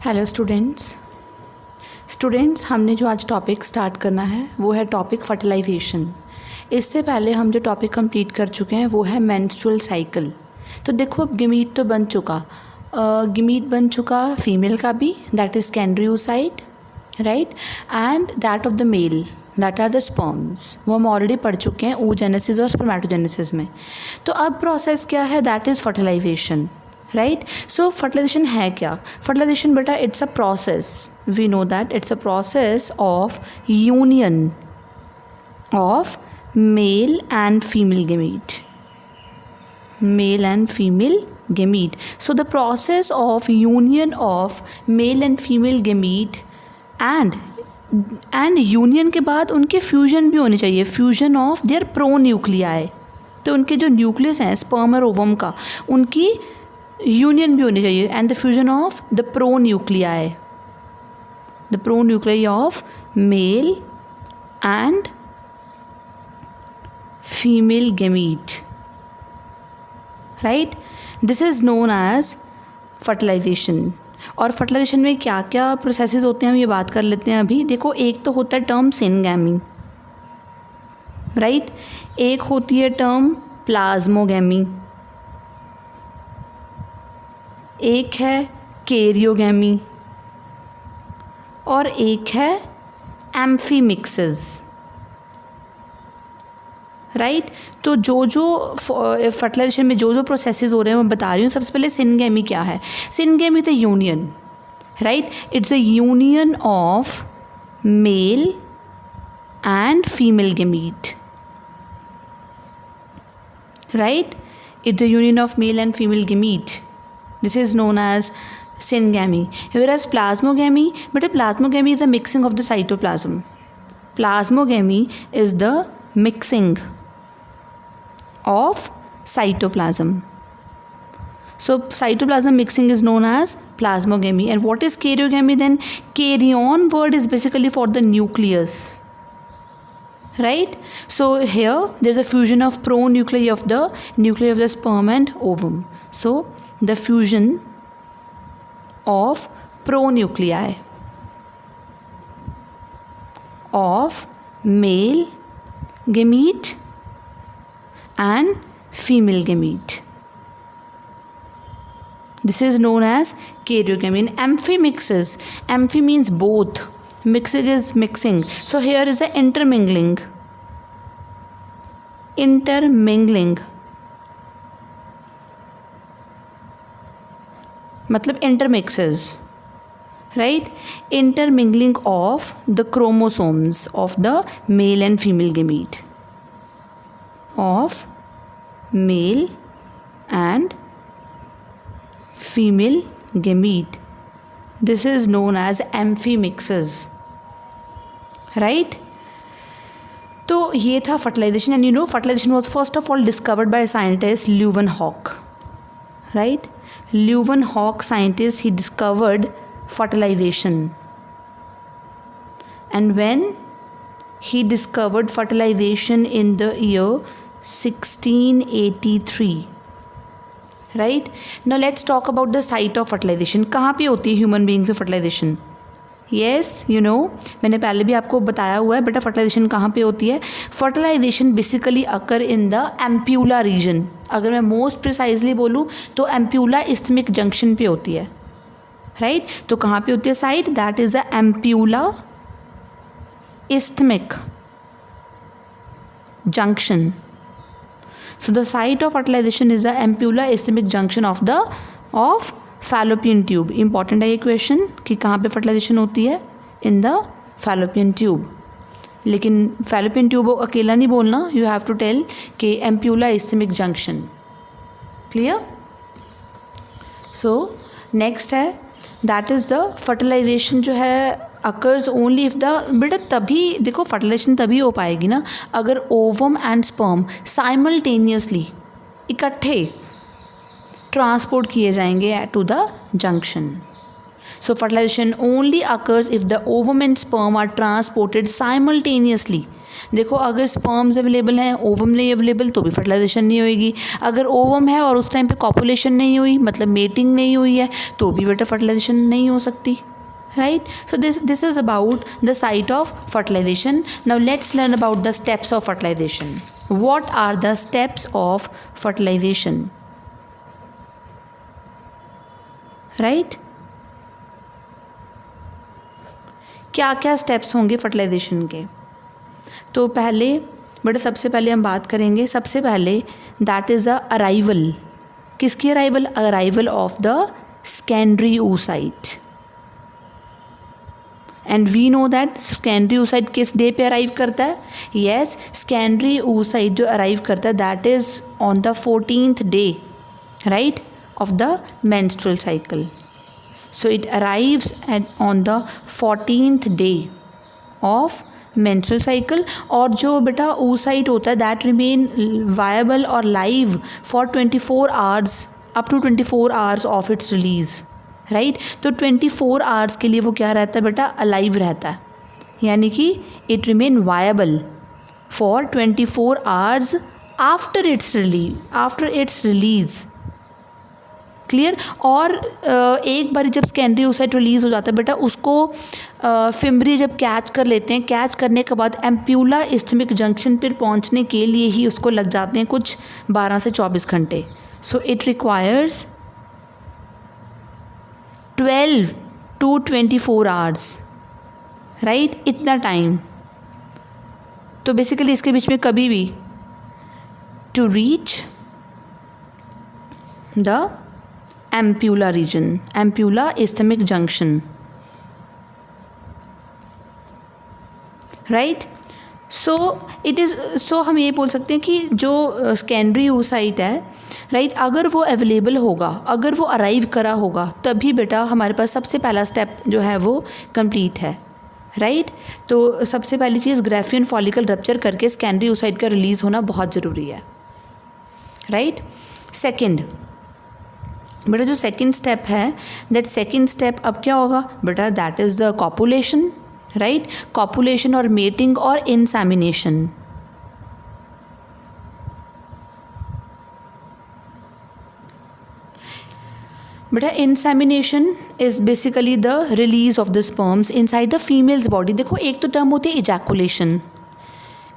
Hello students हमने जो आज टॉपिक स्टार्ट करना है वो है टॉपिक फर्टिलाइजेशन। इससे पहले हम जो टॉपिक कंप्लीट कर चुके हैं वो है मेंस्ट्रुअल साइकिल। तो देखो अब गमीट तो बन चुका, गमीट बन चुका फीमेल का भी, दैट इज़ कैंड्रियोसाइट, right, and that of the male, that are the sperms. वो हम ऑलरेडी पढ़ चुके हैं oogenesis और स्पर्मेटोजेनेसिस में। तो अब प्रोसेस क्या है, that is fertilization, right. So fertilization है क्या? फर्टिलाइजेशन बेटा it's a process, we know that it's a process of union of male and female gamete, male and female gamete. So the process of union of male and female gamete and union के बाद उनके fusion भी होने चाहिए, fusion of their pronuclei. तो उनके जो nucleus हैं स्पर्म और ओवम का, उनकी यूनियन भी होनी चाहिए, and the fusion of the pronuclei, the pronuclei of male and female gamete, right. This is known as fertilization. और फर्टिलाइजेशन में क्या क्या प्रोसेसेस होते हैं हम ये बात कर लेते हैं अभी। देखो, एक तो होता है टर्म सिनगैमी, राइट, एक होती है टर्म प्लाज्मोगैमी, एक है कैरियोगैमी और एक है एम्फीमिक्सेस, राइट। तो जो फर्टिलाइजेशन में जो प्रोसेसेस हो रहे हैं मैं बता रही हूँ। सबसे पहले सिनगैमी क्या है? सिनगैमी तो union, right, it's a union of male and female gamete, right, it's a union of male and female gamete. This is known as syngamy. Whereas plasmogamy, but a plasmogamy is a mixing of the cytoplasm. Plasmogamy is the mixing of cytoplasm. So cytoplasm mixing is known as plasmogamy. And what is karyogamy then? Karyon word is basically for the nucleus, right. So here there is a fusion of pronuclei of the nuclei of the sperm and ovum. So the fusion of pronuclei of male gamete and female gamete, this is known as karyogamy. And amphimixes, amphi means both, mixing is mixing, so here is a intermingling, मतलब intermixes, right, intermingling of the chromosomes of the male and female gamete, of male and female gamete. This is known as amphimixes, right. तो ये था fertilization. And you know fertilization was first of all discovered by scientist Leeuwenhoek, right. Leeuwenhoek scientist, he discovered fertilization, and when he discovered fertilization in the year 1683, right. Now let's talk about the site of fertilization. कहाँ पे होती है human beings में fertilisation? Yes, you know, मैंने पहले भी आपको बताया हुआ है बेटा फर्टिलाइजेशन कहाँ पे होती है। Fertilization basically occur in the ampulla region. अगर मैं मोस्ट प्रिसाइजली बोलूँ तो एम्प्यूला इस्थमिक जंक्शन पे होती है, राइट। तो कहाँ पे होती है site? That is a ampulla isthmic junction. So the site of fertilization is the ampulla isthmic junction of fallopian tube. Important है ये क्वेश्चन कि कहाँ पे फर्टिलाइजेशन होती है? In the fallopian tube. लेकिन fallopian tube अकेला नहीं बोलना, you have to tell कि ampulla isthmic junction. Clear? So next है दैट इज़ द फर्टिलाइजेशन जो है अकर्स ओनली इफ़ द, बेटा तभी देखो फर्टिलाइजेशन तभी हो पाएगी ना अगर ओवम एंड स्पर्म साइमल्टेनियसली इकट्ठे ट्रांसपोर्ट किए जाएंगे to the junction. So fertilization only occurs if the ovum and sperm are transported simultaneously देखो अगर स्पर्म्स अवेलेबल हैं, ओवम नहीं अवेलेबल, तो भी फर्टिलाइजेशन नहीं होएगी। अगर ओवम है और उस टाइम पे कॉपुलेशन नहीं हुई, मतलब मेटिंग नहीं हुई है, तो भी बेटा फर्टिलाइजेशन नहीं हो सकती, right? So this is about the site of fertilization. Now let's learn about the steps of fertilization. What are the steps of fertilization? Right? क्या क्या स्टेप्स होंगे फर्टिलाइजेशन के? तो पहले बेटा सबसे पहले हम बात करेंगे, सबसे पहले दैट इज़ द अराइवल। किसकी arrival? Arrival of the secondary oocyte। And we know that secondary oocyte किस डे पे अराइव करता है? येस, सेकेंडरी oocyte जो अराइव करता है that is on the 14th day, right, of the menstrual cycle. So it arrives on the 14th day of menstrual cycle। और जो बेटा oocyte होता है that remain viable or live for 24 hours, up to 24 hours of its release, right? तो 24 hours के लिए वो क्या रहता है बेटा? alive रहता है, यानी कि it remain viable for 24 hours after its release। Clear? और एक बार जब सेकेंडरी oocyte रिलीज़ हो जाता है बेटा, उसको फिम्बरी जब कैच कर लेते हैं, कैच करने के बाद एम्प्यूला इस्थमिक जंक्शन पर पहुंचने के लिए ही उसको लग जाते हैं कुछ 12 से 24 घंटे। So it requires 12 to 24 hours, right, इतना टाइम। तो बेसिकली इसके बीच में कभी भी to reach the ampulla region, ampulla isthmic junction, right. So it is, so हम ये बोल सकते हैं कि जो सेकेंडरी oocyte है, राइट, अगर वो अवेलेबल होगा, अगर वो अराइव करा होगा, तभी बेटा हमारे पास सबसे पहला स्टेप जो है वो कंप्लीट है, राइट। तो सबसे पहली चीज़ ग्राफियन फॉलिकल रप्चर करके सेकेंडरी oocyte का रिलीज़ होना बहुत ज़रूरी है, राइट। सेकेंड बेटा जो सेकंड स्टेप है, दैट सेकंड स्टेप अब क्या होगा बेटा? That is the copulation, right. Copulation और मेटिंग और इंसेमिनेशन। बेटा insemination is basically the release of the sperms inside the females body. देखो एक तो टर्म होती है ejaculation.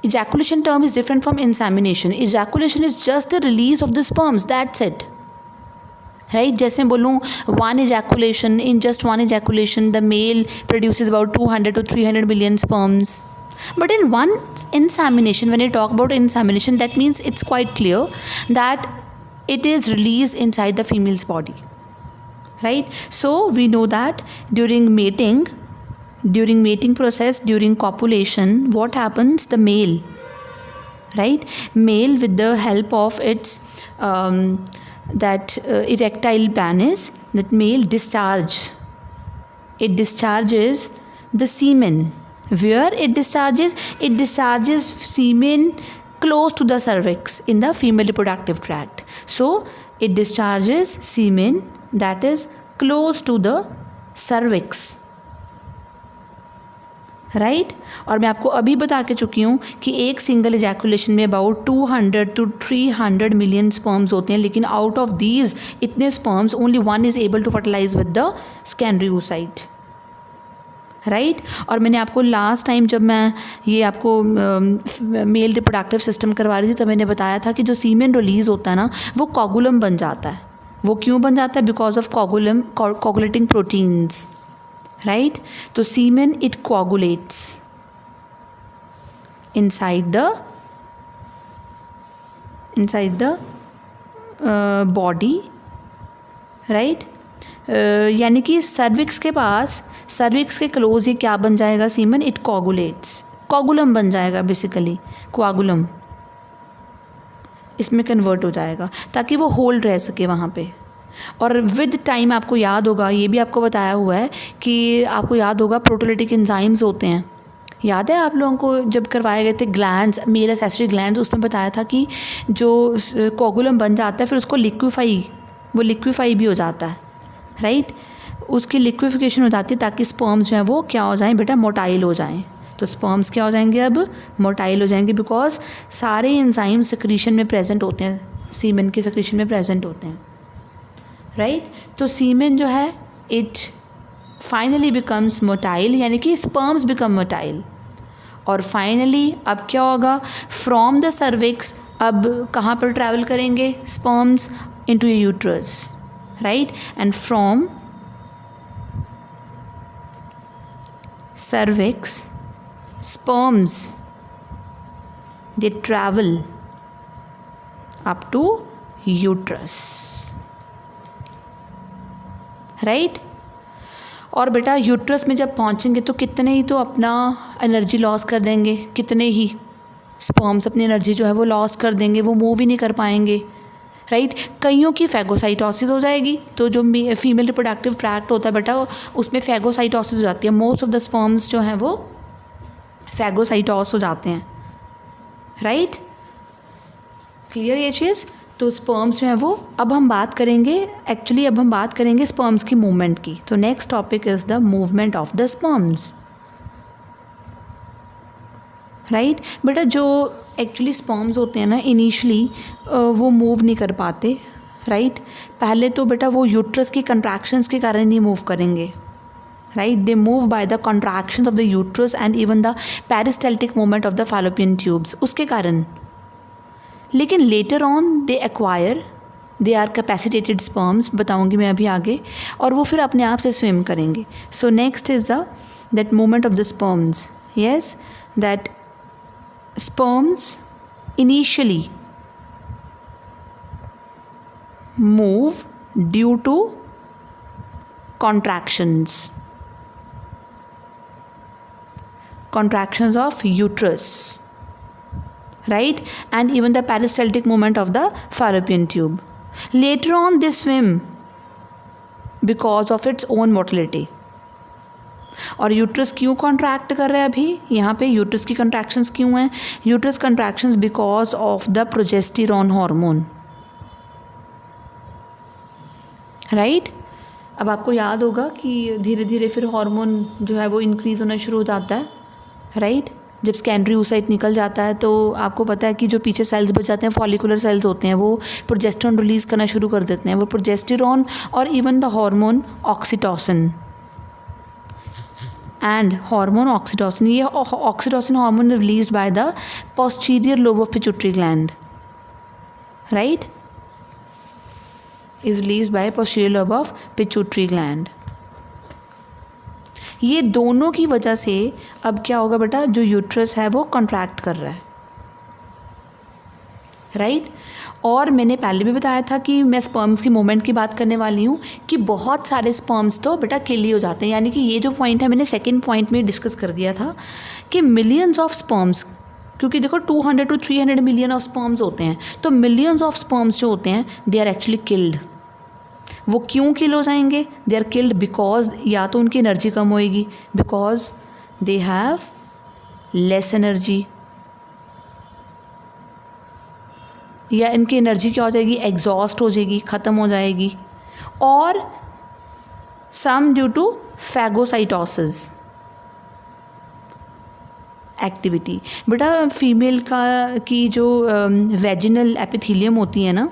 Ejaculation term is different from insemination. Ejaculation is just the release of the sperms, that's it, right. जैसे बोलूँ one ejaculation, in just one ejaculation the male produces about 200 to 300 million sperms, but in one insemination, when I talk about insemination, that means it's quite clear that it is released inside the female's body, right? So we know that during mating process, during copulation, what happens? The male, right, male with the help of its erectile penis, that male discharges the semen. Where it discharges semen close to the cervix in the female reproductive tract. So it discharges semen that is close to the cervix, right. और मैं आपको अभी बता के चुकी हूँ कि एक सिंगल इजैकुलेशन में अबाउट 200 to 300 million स्पर्म्स होते हैं, लेकिन आउट ऑफ दीज इतने sperms only one is able to fertilize with the secondary oocyte, right. और मैंने आपको लास्ट टाइम जब मैं ये आपको मेल रिप्रोडक्टिव सिस्टम करवा रही थी तो मैंने बताया था कि जो सीमेन रिलीज़ होता है ना, वो कोगुलम बन जाता है। वो क्यों बन जाता है? Because of coagulating proteins, right? तो semen it coagulates inside the body, right? यानी कि सर्विक्स के पास, सर्विक्स के क्लोज ये क्या बन जाएगा? सीमन इट कोगुलेट्स, कोगुलम बन जाएगा, बेसिकली कोगुलम इसमें कन्वर्ट हो जाएगा ताकि वो होल्ड रह सके वहाँ पे। और विद टाइम आपको याद होगा, ये भी आपको बताया हुआ है कि आपको याद होगा प्रोटोलिटिक एंजाइम्स होते हैं। याद है आप लोगों को जब करवाए गए थे ग्लैंड्स, मेल एसेसरी ग्लैंड्स, उसमें बताया था कि जो कोगुलम बन जाता है फिर उसको लिक्विफाई भी हो जाता है, राइट। उसकी लिक्विफिकेशन हो जाती है ताकि स्पर्म्स जो हैं वो क्या हो जाएं बेटा? मोटाइल हो जाएं। तो स्पर्म्स क्या हो जाएंगे, अब मोटाइल हो जाएंगे, बिकॉज सारे एंजाइम सिक्रीशन में प्रेजेंट होते हैं, सीमेन के सिक्रीशन में प्रेजेंट होते हैं, राइट। तो सीमेन जो है इट फाइनली बिकम्स मोटाइल, यानी कि स्पर्म्स बिकम मोटाइल। और फाइनली अब क्या होगा, फ्रॉम द सर्विक्स अब कहाँ पर ट्रैवल करेंगे sperms, into your uterus, right. And from cervix sperms they travel up to uterus, right। और बेटा यूट्रस में जब पहुंचेंगे तो कितने ही तो अपना एनर्जी लॉस कर देंगे, कितने ही स्पर्म्स अपनी एनर्जी जो है वो लॉस कर देंगे, वो मूव ही नहीं कर पाएंगे, राइट। कईयों की फैगोसाइटोसिस हो जाएगी, तो जो फीमेल रिप्रोडक्टिव ट्रैक्ट होता है बेटा उसमें फैगोसाइटोसिस हो जाती है, मोस्ट ऑफ द स्पर्म्स जो हैं वो फैगोसाइटोस हो जाते हैं, राइट। क्लियर ये चीज़। तो स्पर्म्स जो है वो, अब हम बात करेंगे, एक्चुअली अब हम बात करेंगे स्पर्म्स की मूवमेंट की। तो next topic is the movement of the sperms, right. बेटा जो एक्चुअली स्पर्म्स होते हैं ना इनिशियली वो मूव नहीं कर पाते, राइट। पहले तो बेटा वो यूट्रस की कंट्रैक्शंस के कारण नहीं मूव करेंगे, right. They move by the contractions of the uterus and even the peristaltic movement of the fallopian tubes, उसके कारण। लेकिन later on they acquire, they are capacitated sperms, बताऊंगी मैं अभी आगे, और वो फिर अपने आप से स्विम करेंगे। So next is the that movement of the sperms, yes, that sperms initially move due to contractions of uterus, right, and even the peristaltic movement of the fallopian tube. Later on they swim because of its own motility. और uterus क्यों contract कर रहा है अभी यहाँ पे, uterus की contractions क्यों हैं, uterus contractions because of the progesterone hormone, right. अब आपको याद होगा कि धीरे धीरे फिर हार्मोन जो है वो इंक्रीज़ होना शुरू हो जाता है, राइट। जब सेकेंडरी oocyte निकल जाता है तो आपको पता है कि जो पीछे सेल्स बच जाते हैं फॉलिकुलर सेल्स होते हैं, वो प्रोजेस्टेरॉन रिलीज़ करना शुरू कर देते हैं, वो प्रोजेस्टेरॉन और even the hormone oxytocin and hormone oxytocin, ये oxytocin hormone released by the posterior lobe of pituitary gland, right, is released by posterior lobe of pituitary gland। ये दोनों की वजह से अब क्या होगा बेटा, जो यूट्रस है वो कॉन्ट्रैक्ट कर रहा है, राइट। और मैंने पहले भी बताया था कि मैं स्पर्म्स की मूवमेंट की बात करने वाली हूँ कि बहुत सारे स्पर्म्स तो बेटा किल ही हो जाते हैं, यानी कि ये जो पॉइंट है मैंने सेकंड पॉइंट में डिस्कस कर दिया था कि मिलियंस ऑफ स्पर्म्स, क्योंकि देखो 200 to 300 मिलियन ऑफ स्पर्म्स होते हैं, तो मिलियंस ऑफ स्पर्म्स जो होते हैं दे आर एक्चुअली किल्ड। वो क्यों किल हो जाएंगे, दे आर किल्ड बिकॉज या तो उनकी एनर्जी कम होएगी, because they have less energy, या इनकी एनर्जी क्या हो जाएगी, एग्जॉस्ट हो जाएगी, ख़त्म हो जाएगी, और सम ड्यू टू फैगोसाइटोसिस एक्टिविटी। बेटा फीमेल की जो वेजिनल एपिथेलियम होती है ना,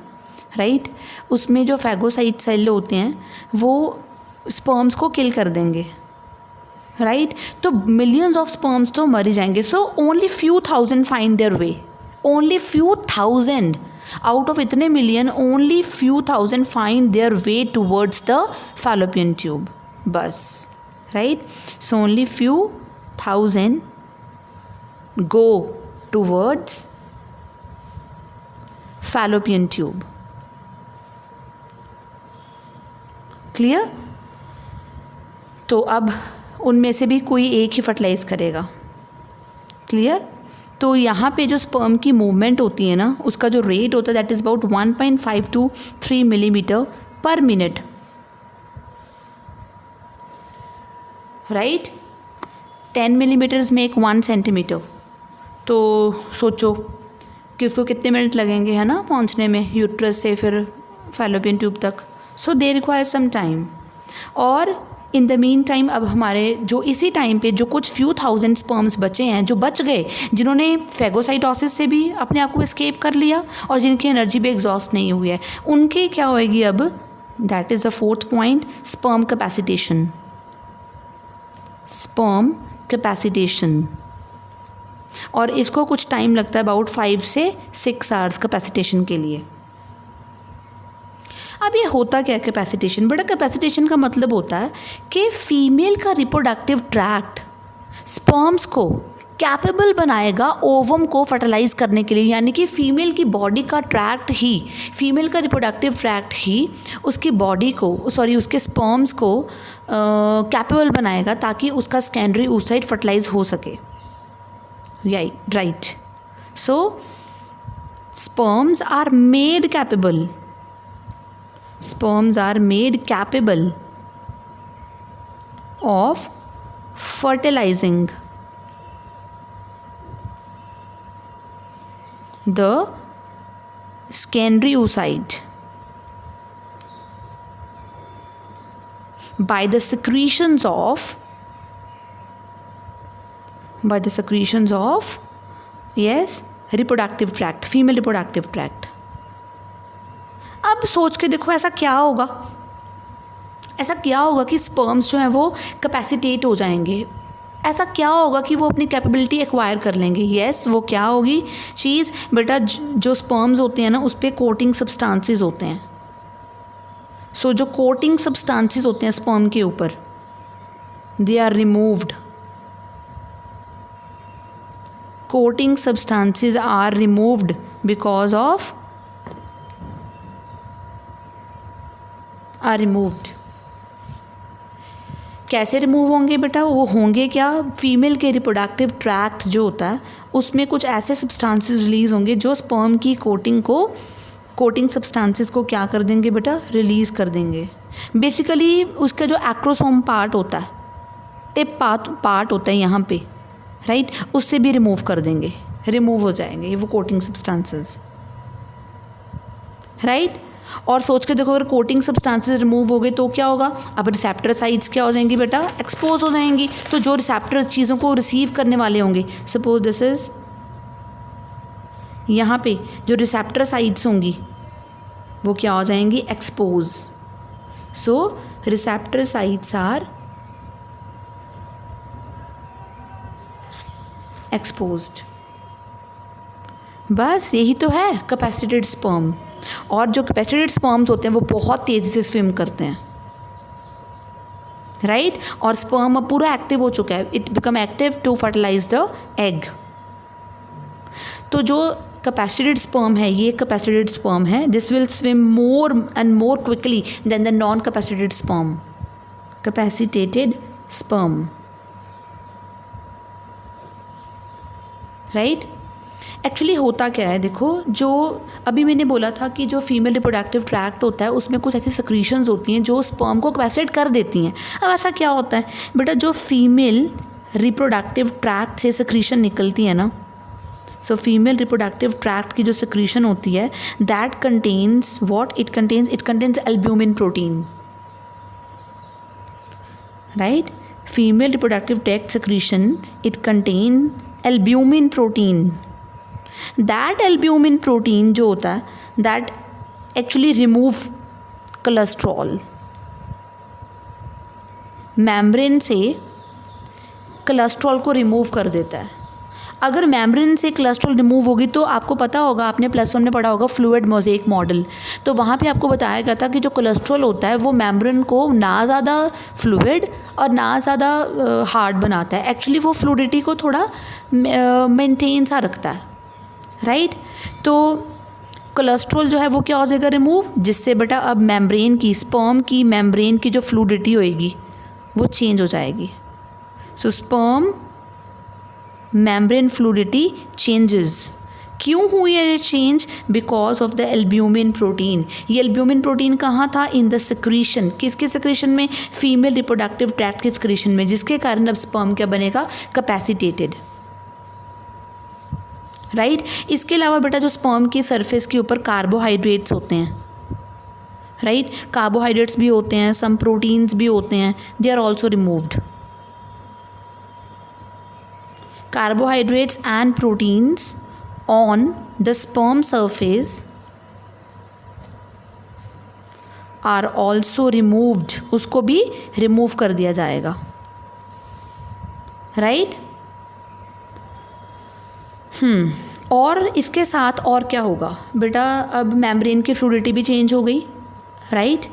राइट, उसमें जो फैगोसाइट सेल होते हैं वो स्पर्म्स को किल कर देंगे, राइट। तो मिलियंस ऑफ स्पर्म्स तो मर ही जाएंगे। So only few thousand find their way, only few thousand out of इतने million, only few thousand find their way towards the fallopian tube, बस, right. So only few thousand go towards fallopian tube, clear. तो अब उनमें से भी कोई एक ही fertilise करेगा, क्लियर। तो यहाँ पे जो स्पर्म की मूवमेंट होती है ना, उसका जो रेट होता है that is about 1.5 to 3 millimetre पर minute, right. 10 millimetres make 1 centimetre, तो सोचो कि उसको कितने मिनट लगेंगे, है ना, पहुँचने में यूट्रस से फिर फैलोपियन ट्यूब तक। सो दे रिक्वायर सम टाइम। और इन द मीन टाइम अब हमारे जो इसी टाइम पे जो कुछ फ्यू थाउजेंड स्पर्म्स बचे हैं, जो बच गए, जिन्होंने फेगोसाइटोसिस से भी अपने आप को एस्केप कर लिया और जिनकी एनर्जी भी एग्जॉस्ट नहीं हुई है, उनके क्या होएगी अब, that is the fourth point, sperm capacitation. Sperm capacitation, और इसको कुछ टाइम लगता है, अबाउट 5 से 6 आवर्स कैपेसिटेशन के लिए। अब ये होता क्या है कैपेसिटेशन? बड़ा कैपेसिटेशन का मतलब होता है कि फीमेल का रिप्रोडक्टिव ट्रैक्ट स्पर्म्स को कैपेबल बनाएगा ओवम को फर्टिलाइज करने के लिए, यानी कि फीमेल की बॉडी का ट्रैक्ट ही, फीमेल का रिप्रोडक्टिव ट्रैक्ट ही उसकी बॉडी को, उसके स्पर्म्स को कैपेबल बनाएगा ताकि उसका सेकेंडरी oocyte फर्टिलाइज हो सके। Right. So sperms are made capable of fertilizing the secondary oocyte by the secretions of reproductive tract, female reproductive tract। अब सोच के देखो ऐसा क्या होगा कि स्पर्म्स जो हैं वो कैपेसिटेट हो जाएंगे, ऐसा क्या होगा कि वो अपनी कैपेबिलिटी एक्वायर कर लेंगे। यस, वो क्या होगी चीज़ बेटा, जो स्पर्म्स होते हैं ना उस पर कोटिंग सब्सटेंसेस होते हैं। सो जो कोटिंग सब्सटेंसेस होते हैं स्पर्म के ऊपर, they are removed. Coating substances are removed because of कैसे रिमूव होंगे बेटा? वो होंगे क्या, फीमेल के रिप्रोडक्टिव ट्रैक्ट जो होता है उसमें कुछ ऐसे सब्सटेंसेस रिलीज़ होंगे जो स्पर्म की कोटिंग सब्सटेंसेस को क्या कर देंगे बेटा, रिलीज़ कर देंगे। बेसिकली उसका जो एक्रोसोम पार्ट होता है, टिप पार्ट होता है यहाँ पे, राइट, उससे भी रिमूव कर देंगे, रिमूव हो जाएंगे वो कोटिंग सब्सटेंसेस, राइट। और सोच के देखो, अगर कोटिंग सब्सटेंसेस रिमूव हो गए तो क्या होगा, अब रिसेप्टर साइट्स क्या हो जाएंगी बेटा, एक्सपोज हो जाएंगी। तो जो रिसेप्टर चीज़ों को रिसीव करने वाले होंगे, सपोज दिस इज यहाँ पे जो रिसेप्टर साइट्स होंगी वो क्या हो जाएंगी, expose. So receptor sites are exposed. बस यही तो है कैपेसिटेड स्पर्म। और जो कैपेसिटेड स्पर्म्स होते हैं वो बहुत तेज़ी से स्विम करते हैं, राइट। और स्पर्म अब पूरा एक्टिव हो चुका है, it become active to fertilize the egg. तो जो कैपेसिटेड स्पर्म है, ये कैपेसिटेड स्पर्म है, this will swim more and more quickly than the non capacitated sperm. Capacitated sperm, right. Actually होता क्या है देखो, जो अभी मैंने बोला था कि जो फीमेल रिप्रोडक्टिव ट्रैक्ट होता है उसमें कुछ ऐसी सिक्रीशंस होती हैं जो स्पर्म को कैपेसिटेट कर देती हैं। अब ऐसा क्या होता है बेटा, जो फीमेल रिप्रोडक्टिव ट्रैक्ट से सिक्रीशन निकलती है ना, सो फीमेल रिप्रोडक्टिव ट्रैक्ट की जो सिक्रीशन होती है, that contains what, it contains albumin protein, right. Female reproductive tract secretion, it contain albumin protein. That albumin protein जो होता है, that actually remove cholesterol. Membrane से कोलेस्ट्रॉल को रिमूव कर देता है। अगर मेम्ब्रेन से कोलेस्ट्रॉल रिमूव होगी तो आपको पता होगा, आपने +1 में पढ़ा होगा फ्लूइड मोज़ेक मॉडल, तो वहाँ पे आपको बताया गया था कि जो कोलेस्ट्रॉल होता है वो मेम्ब्रेन को ना ज़्यादा फ्लूइड और ना ज़्यादा हार्ड बनाता है। एक्चुअली वो फ्लूइडिटी को थोड़ा मेंटेन सा रखता है, राइट। तो कोलेस्ट्रॉल जो है वो क्या हो जाएगा, रिमूव, जिससे बेटा अब मेम्ब्रेन की, स्पर्म की मेम्ब्रेन की जो फ्लूइडिटी होएगी वो चेंज हो जाएगी। सो स्पर्म मेम्ब्रेन फ्लूइडिटी चेंजेस। क्यों हुई है ये change? Because of the albumin protein. ये एल्ब्यूमिन प्रोटीन कहाँ था, इन द सिक्रीशन। किसके सिक्रीशन में? फीमेल रिप्रोडक्टिव ट्रैक्ट के सिक्रीशन में, जिसके कारण अब स्पर्म क्या बनेगा, कैपेसिटेटेड, राइट। इसके अलावा बेटा जो स्पर्म की सरफेस के ऊपर कार्बोहाइड्रेट्स होते हैं, राइट। कार्बोहाइड्रेट्स भी होते हैं, सम प्रोटीन्स भी होते हैं, they are also removed. Carbohydrates and proteins on the sperm surface are also removed, उसको भी रिमूव कर दिया जाएगा, राइट। और इसके साथ और क्या होगा बेटा, अब मेम्ब्रेन की फ्लूइडिटी भी चेंज हो गई, राइट।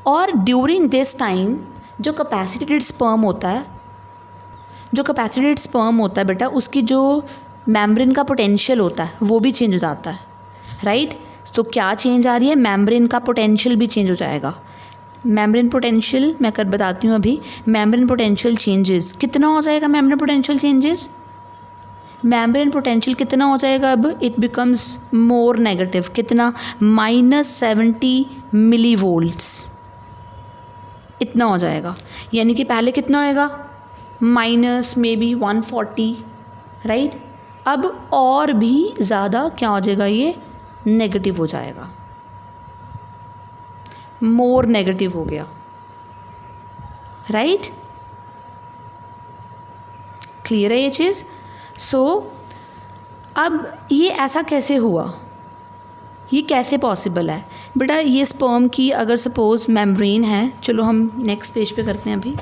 और ड्यूरिंग दिस टाइम जो कैपेसिटेटेड स्पर्म होता है, बेटा उसकी जो मेम्ब्रेन का पोटेंशियल होता है वो भी चेंज हो जाता है, राइट। तो क्या चेंज आ रही है, मेम्ब्रेन का पोटेंशियल भी चेंज हो जाएगा। मेम्ब्रेन पोटेंशियल मैं कर बताती हूँ अभी। मेम्ब्रेन पोटेंशियल चेंजेस कितना हो जाएगा, membrane potential changes, membrane potential कितना हो जाएगा, अब इट बिकम्स मोर नेगेटिव, कितना, -70 मिली वोल्ट्स, इतना हो जाएगा। यानी कि पहले कितना होएगा, -140, राइट। अब और भी ज़्यादा क्या हो जाएगा, ये नेगेटिव हो जाएगा, मोर नेगेटिव हो गया, राइट। क्लियर है ये चीज़। सो अब ये ऐसा कैसे हुआ, ये कैसे पॉसिबल है बेटा, ये स्पर्म की अगर सपोज मेम्ब्रेन है, चलो हम नेक्स्ट पेज पे करते हैं अभी।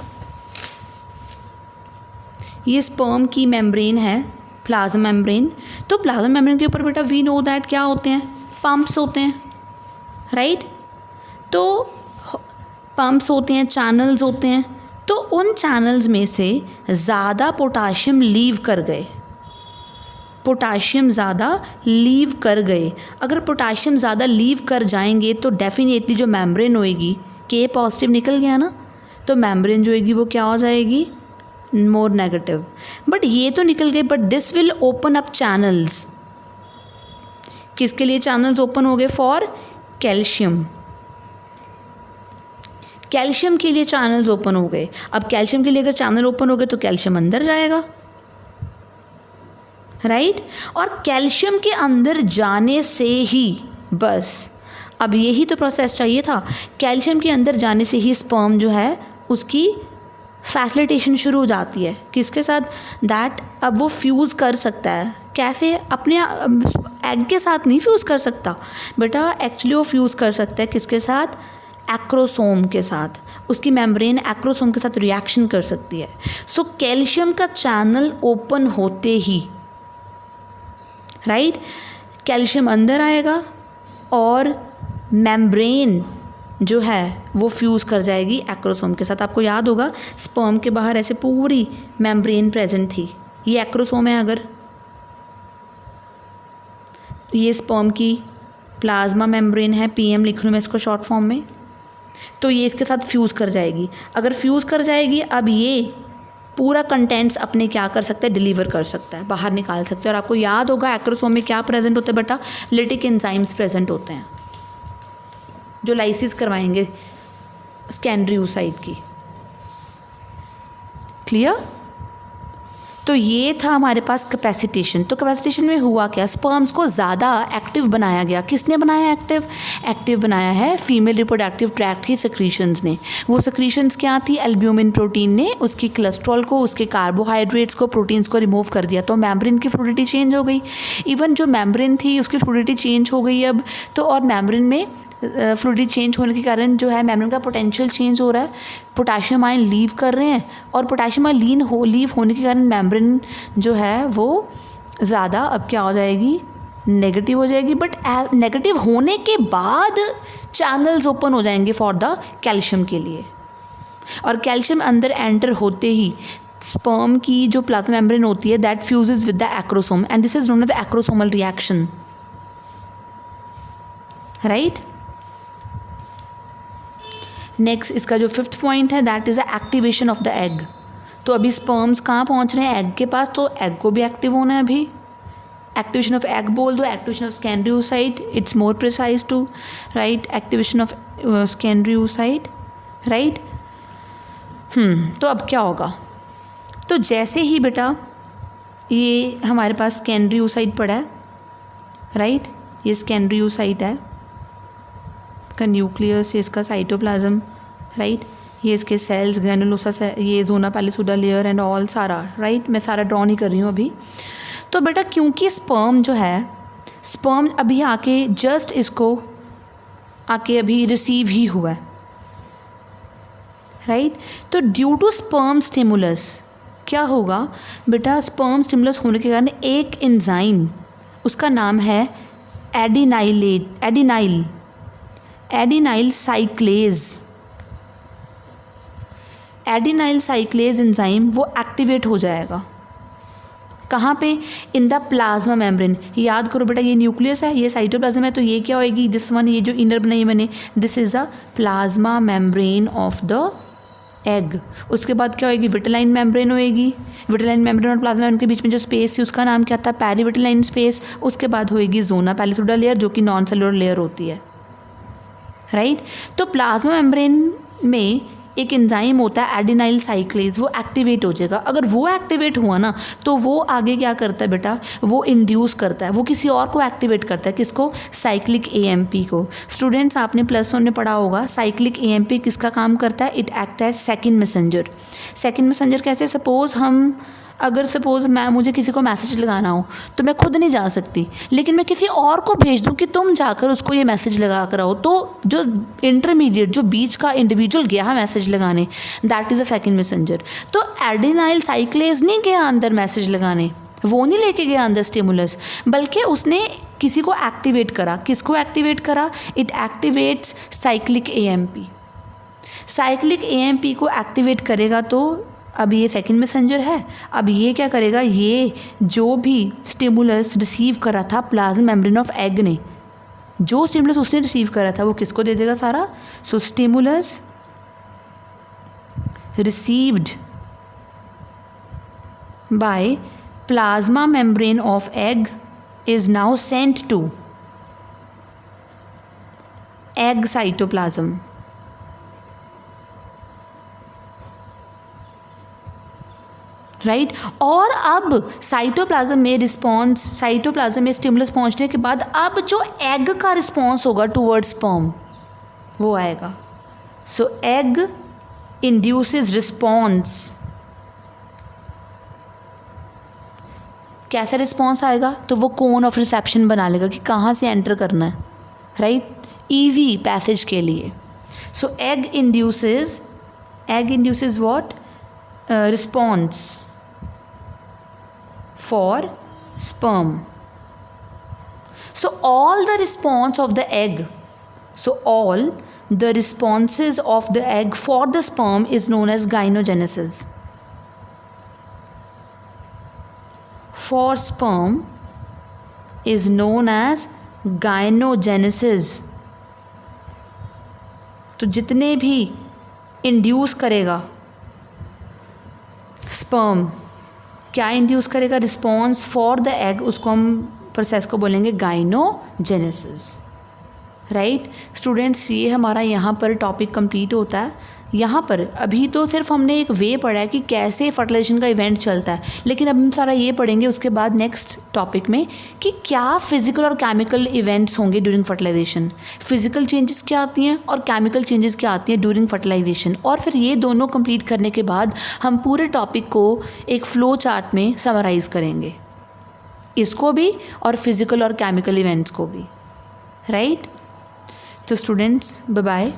ये स्पर्म की मेम्ब्रेन है, प्लाज्मा मेम्ब्रेन। तो प्लाज्मा मेम्ब्रेन के ऊपर बेटा वी नो दैट क्या होते हैं, पंप्स होते हैं, राइट। तो पंप्स होते हैं, चैनल्स होते हैं। तो उन चैनल्स में से ज़्यादा पोटाशियम लीव कर गए, अगर पोटाशियम ज़्यादा लीव कर जाएंगे तो डेफिनेटली जो मेम्ब्रेन होएगी, के पॉजिटिव निकल गया ना, तो मेम्ब्रेन जो होएगी वो क्या हो जाएगी, मोर नेगेटिव। बट ये तो निकल गए, but this will open up channels. किसके लिए चैनल्स ओपन हो गए, फॉर कैल्शियम, कैल्शियम के लिए चैनल्स ओपन हो गए। अब कैल्शियम के लिए अगर चैनल ओपन हो गए तो कैल्शियम अंदर जाएगा, राइट। और कैल्शियम के अंदर जाने से ही बस, अब यही तो प्रोसेस चाहिए था, कैल्शियम के अंदर जाने से ही स्पर्म जो है उसकी फैसिलिटेशन शुरू हो जाती है। किसके साथ, दैट अब वो फ्यूज़ कर सकता है। कैसे, अपने एग के साथ नहीं फ्यूज़ कर सकता बेटा, एक्चुअली वो फ्यूज़ कर सकता है किसके साथ, एक्रोसोम के साथ। उसकी मेम्ब्रेन एक्रोसोम के साथ रिएक्शन कर सकती है। सो कैल्शियम का चैनल ओपन होते ही, राइट, कैल्शियम अंदर आएगा और मेम्ब्रेन जो है वो फ्यूज़ कर जाएगी एक्रोसोम के साथ। आपको याद होगा स्पर्म के बाहर ऐसे पूरी मेम्ब्रेन प्रेजेंट थी, ये एक्रोसोम है। अगर ये स्पर्म की प्लाज्मा मेम्ब्रेन है, पीएम लिख रही हूँ मैं इसको शॉर्ट फॉर्म में, तो ये इसके साथ फ्यूज़ कर जाएगी। अगर फ्यूज़ कर जाएगी, अब ये पूरा कंटेंट्स अपने क्या कर सकता है, डिलीवर कर सकता है, बाहर निकाल सकते हैं। और आपको याद होगा एक्रोसोम में क्या प्रेजेंट होता है बेटा, लिटिक एंजाइम्स प्रेजेंट होते हैं जो लाइसिस करवाएंगे सेकेंडरी oocyte की। क्लियर। तो ये था हमारे पास कैपेसिटेशन। तो कैपेसिटेशन में हुआ क्या, स्पर्म्स को ज़्यादा एक्टिव बनाया गया। किसने बनाया एक्टिव बनाया है फीमेल रिप्रोडक्टिव ट्रैक्ट की सेक्रीशंस ने। वो सेक्रीशंस क्या थी, एल्ब्यूमिन प्रोटीन ने उसकी कोलेस्ट्रॉल को, उसके कार्बोहाइड्रेट्स को, प्रोटीन्स को रिमूव कर दिया। तो मेम्ब्रेन की फ्लूइडिटी चेंज हो गई। इवन जो मेम्ब्रेन थी उसकी फ्लूइडिटी चेंज हो गई अब तो, और मेम्ब्रेन में फ्लूइडिटी चेंज होने के कारण जो है मेम्ब्रेन का पोटेंशियल चेंज हो रहा है। पोटाशियम आयन लीव कर रहे हैं और पोटाशियम आयन लीव होने के कारण मेम्ब्रेन जो है वो ज़्यादा अब क्या हो जाएगी, नेगेटिव हो जाएगी। बट नेगेटिव होने के बाद चैनल्स ओपन हो जाएंगे फॉर द कैल्शियम के लिए। और कैल्शियम अंदर एंटर होते ही स्पर्म की जो प्लाज्मा मेम्ब्रेन होती है that fuses with the acrosome and this is known as the acrosomal reaction, right. Next इसका जो 5th पॉइंट है that is the activation of the egg. तो अभी स्पर्म्स कहाँ पहुँच रहे हैं, एग के पास, तो एग को भी एक्टिव होना है अभी। एक्टिवेशन ऑफ एग बोल दो, activation of secondary oocyte, it's more precise to write, activation of secondary oocyte, right. तो अब क्या होगा, तो जैसे ही बेटा ये हमारे पास सेकेंडरी oocyte पड़ा है, राइट, ये सेकेंडरी oocyte है, का न्यूक्लियस, ये इसका साइटोप्लाज्म, राइट, ये इसके सेल्स, ग्रैनुलोसा, ये ज़ोना पैलिसुडा लेयर एंड ऑल सारा, राइट। मैं सारा ड्रॉ नहीं कर रही हूँ अभी। तो बेटा क्योंकि स्पर्म जो है, स्पर्म अभी आके जस्ट इसको आके अभी रिसीव ही हुआ है, राइट। तो ड्यू टू स्पर्म स्टिमुलस क्या होगा बेटा, स्पर्म स्टिमुलस होने के कारण एक एंजाइम, उसका नाम है एडिनाइल साइक्लेज एंजाइम वो एक्टिवेट हो जाएगा। कहाँ पे? In the plasma membrane. याद करो बेटा, ये न्यूक्लियस है, ये साइटोप्लाज्म है, तो ये क्या होएगी, दिस वन, ये जो इनर बनाई मैंने, this is a plasma membrane of the egg. उसके बाद क्या होएगी, विटेलाइन मेम्ब्रेन होएगी। विटेलाइन मेम्ब्रेन और प्लाज्मा मेम्ब्रेन के बीच में जो स्पेस थी उसका नाम क्या था, पेरीविटेलाइन स्पेस। उसके बाद होएगी ज़ोना पैलिसुडा लेयर जो कि नॉन सेलुलर लेयर होती है, राइट। तो प्लाज्मा मेम्ब्रेन में एक एंजाइम होता है एडिनाइल साइक्लेज, वो एक्टिवेट हो जाएगा। अगर वो एक्टिवेट हुआ ना तो वो आगे क्या करता है बेटा, वो इंड्यूस करता है, वो किसी और को एक्टिवेट करता है। किसको? साइक्लिक एएमपी को। स्टूडेंट्स आपने +1 में पढ़ा होगा साइक्लिक एएमपी किसका काम करता है, it act as second messenger. Second messenger कैसे? सपोज़ मुझे किसी को मैसेज लगाना हो तो मैं खुद नहीं जा सकती, लेकिन मैं किसी और को भेज दूँ कि तुम जाकर उसको ये मैसेज लगा कर आओ, तो जो इंटरमीडिएट, जो बीच का इंडिविजुअल गया है मैसेज लगाने, that is a second messenger. तो एडिनाइल साइक्लेज नहीं गया अंदर मैसेज लगाने, वो नहीं लेके गया अंदर स्टिमुलस, बल्कि उसने किसी को एक्टिवेट करा। किसको एक्टिवेट करा? It activates cyclic AMP. Cyclic AMP को एक्टिवेट करेगा तो अब ये सेकंड मैसेंजर है। अब ये क्या करेगा, ये जो भी स्टिमुलस रिसीव करा था प्लाज्मा मेम्ब्रेन ऑफ एग ने, जो स्टिमुलस उसने रिसीव करा था वो किसको दे देगा सारा। So stimulus received by plasma membrane of egg is now sent to egg cytoplasm. Right और अब साइटोप्लाज्म में स्टिमुलस पहुंचने के बाद अब जो एग का रिस्पॉन्स होगा टुवर्ड्स स्पर्म वो आएगा। सो एग इंड्यूसेस रिस्पॉन्स। कैसा रिस्पॉन्स आएगा? तो वो कोन ऑफ रिसेप्शन बना लेगा कि कहाँ से एंटर करना है, राइट, ईजी पैसेज के लिए। So egg induces what? Response for sperm. So all the responses of the egg for the sperm is known as gynogenesis. For sperm is known as gynogenesis. तो जितने भी induce करेगा sperm, क्या induce करेगा? Response for the egg, उसको हम process को बोलेंगे गाइनोजेनेसिस, राइट। स्टूडेंट्स ये हमारा यहाँ पर टॉपिक कंप्लीट होता है। यहाँ पर अभी तो सिर्फ हमने एक वे पढ़ा है कि कैसे फर्टिलाइजेशन का इवेंट चलता है, लेकिन अब हम सारा ये पढ़ेंगे उसके बाद नेक्स्ट टॉपिक में कि क्या फिजिकल और केमिकल इवेंट्स होंगे ड्यूरिंग फर्टिलाइजेशन। फिजिकल चेंजेस क्या आती हैं और केमिकल चेंजेस क्या आती हैं ड्यूरिंग फर्टिलाइजेशन। और फिर ये दोनों कंप्लीट करने के बाद हम पूरे टॉपिक को एक फ्लो चार्ट में समराइज़ करेंगे, इसको भी और फिजिकल और केमिकल इवेंट्स को भी, राइट। तो स्टूडेंट्स बाय बाय।